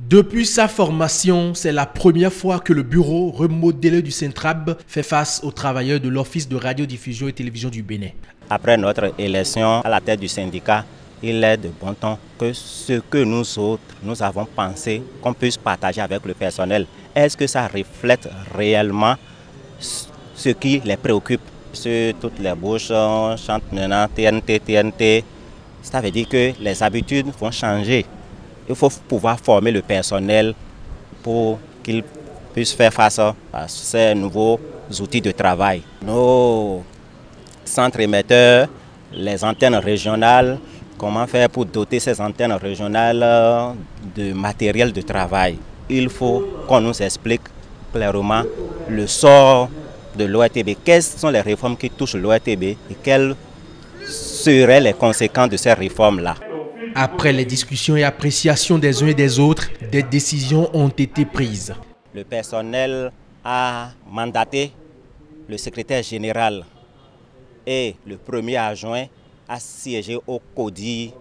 Depuis sa formation, c'est la première fois que le bureau remodelé du Centrab fait face aux travailleurs de l'Office de radiodiffusion et télévision du Bénin. Après notre élection à la tête du syndicat, il est de bon ton que ce que nous autres, nous avons pensé qu'on puisse partager avec le personnel. Est-ce que ça reflète réellement ce qui les préoccupe? Sur toutes les bouches, on chante maintenant TNT, TNT. Ça veut dire que les habitudes vont changer. Il faut pouvoir former le personnel pour qu'il puisse faire face à ces nouveaux outils de travail. Nos centres émetteurs, les antennes régionales, comment faire pour doter ces antennes régionales de matériel de travail. Il faut qu'on nous explique clairement le sort de l'ORTB. Quelles sont les réformes qui touchent l'ORTB et quelles seraient les conséquences de ces réformes-là? Après les discussions et appréciations des uns et des autres, des décisions ont été prises. Le personnel a mandaté le secrétaire général et le premier adjoint à siéger au CODI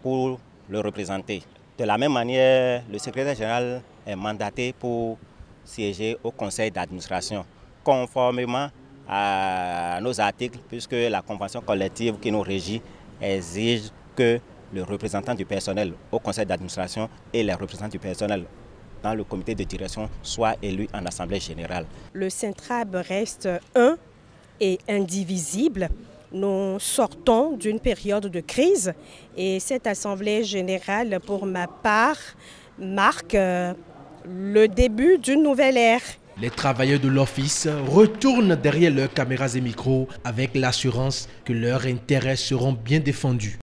pour le représenter. De la même manière, le secrétaire général est mandaté pour siéger au conseil d'administration, conformément à nos articles, puisque la convention collective qui nous régit exige que le représentant du personnel au conseil d'administration et les représentants du personnel dans le comité de direction soient élus en assemblée générale. Le Centrab reste un et indivisible. Nous sortons d'une période de crise et cette assemblée générale, pour ma part, marque le début d'une nouvelle ère. Les travailleurs de l'office retournent derrière leurs caméras et micros avec l'assurance que leurs intérêts seront bien défendus.